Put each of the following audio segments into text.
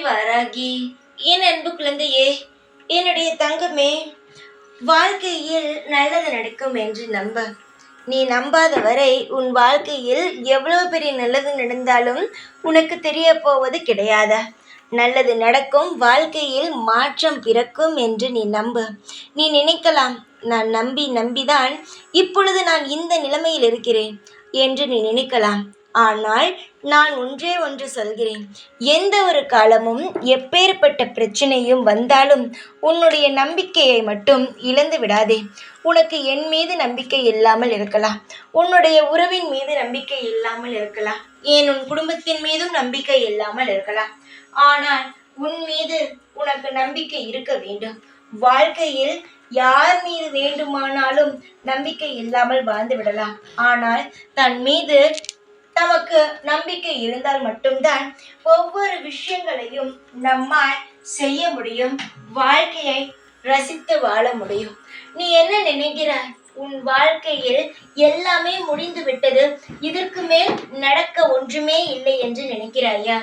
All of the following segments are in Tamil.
வாராகி. என் அன்பு குழந்தையே, என்னுடைய தங்கமே, வாழ்க்கையில் நல்லது நடக்கும் என்று நம்ப. நீ நம்பாத வரை உன் வாழ்க்கையில் எவ்வளவு பெரிய நல்லது நடந்தாலும் உனக்கு தெரிய போவது கிடையாதா? நல்லது நடக்கும், வாழ்க்கையில் மாற்றம் பிறக்கும் என்று நீ நம்பு. நீ நினைக்கலாம், நான் நம்பிதான் இப்பொழுது நான் இந்த நிலைமையில் இருக்கிறேன் என்று நீ நினைக்கலாம். ஆனால் நான் ஒன்றே ஒன்று சொல்கிறேன், எந்த ஒரு காலமும் எப்பேற்பட்ட பிரச்சனையும் வந்தாலும் உன்னுடைய நம்பிக்கையை மட்டும் இழந்து விடாதே. உனக்கு என் மீது நம்பிக்கை இல்லாமல் இருக்கலாம், உன்னுடைய உறவின் மீது நம்பிக்கை இல்லாமல் இருக்கலாம், ஏன் உன் குடும்பத்தின் மீதும் நம்பிக்கை இல்லாமல் இருக்கலாம். ஆனால் உன் மீது உனக்கு நம்பிக்கை இருக்க வேண்டும். வாழ்க்கையில் யார் மீது வேண்டுமானாலும் நம்பிக்கை இல்லாமல் வாழ்ந்து விடலாம். ஆனால் தன் மீது நமக்கு நம்பிக்கை இருந்தால் மட்டும்தான் ஒவ்வொரு விஷயங்களையும் நம்மால் செய்ய முடியும், வாழ்க்கையை ரசித்து வாழ முடியும். நீ என்ன நினைக்கிறாய்? உன் வாழ்க்கையில் எல்லாமே முடிந்து விட்டது, இதற்கு மேல் நடக்க ஒன்றுமே இல்லை என்று நினைக்கிறாயா?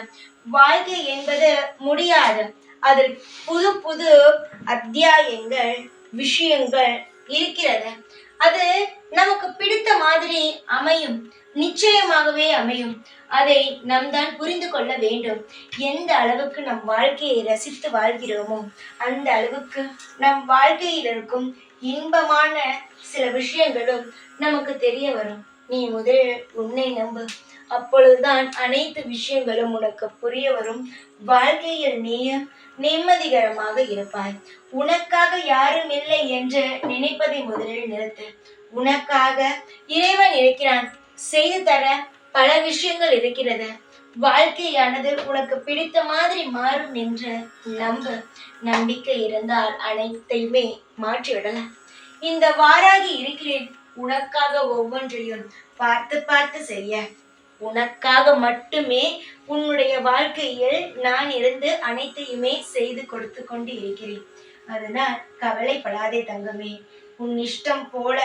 வாழ்க்கை என்பது முடியாது. அதில் புது புது அத்தியாயங்கள், விஷயங்கள் இருக்கிறது. அது நமக்கு பிடித்த மாதிரி அமையும், நிச்சயமாகவே அமையும். அதை நாம் தான் புரிந்து கொள்ள வேண்டும். எந்த அளவுக்கு நம் வாழ்க்கையை ரசித்து வாழ்கிறோமோ அந்த அளவுக்கு நம் வாழ்க்கையில் இருக்கும் இன்பமான சில விஷயங்களும் நமக்கு தெரிய வரும். நீ முதலில் உன்னை நம்பு, அப்பொழுதுதான் அனைத்து விஷயங்களும் உனக்கு புரிய வரும். வாழ்க்கையில் நீயும் நிம்மதிகரமாக இருப்பாய். உனக்காக யாரும் இல்லை என்று நினைப்பதை முதலில் நிறுத்து. உனக்காக இறைவன் இருக்கிறான், செய்து தர பல விஷயங்கள் இருக்கிறது. வாழ்க்கையானது உனக்கு பிடித்த மாதிரி மாறும் என்று நம்பு. நம்பிக்கை இருந்தால் அனைத்தையுமே மாற்றிவிடலாம். இந்த வாராகி இருக்கிறேன் உனக்காக, ஒவ்வொன்றையும் பார்த்து பார்த்து செய்ய. உனக்காக மட்டுமே உன்னுடைய வாழ்க்கையில் நான் இருந்து அனைத்தையுமே செய்து கொடுத்து கொண்டு இருக்கிறேன். அதனால் கவலைப்படாதே தங்கமே. உன் இஷ்டம் போல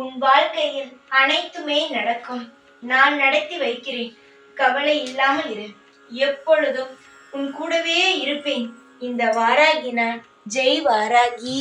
உன் வாழ்க்கையில் அனைத்துமே நடக்கும். நான் நடத்தி வைக்கிறேன். கவலை இல்லாமல் இரு. எப்பொழுதும் உன் கூடவே இருப்பேன். இந்த வாராகி நான். ஜெய் வாராகி.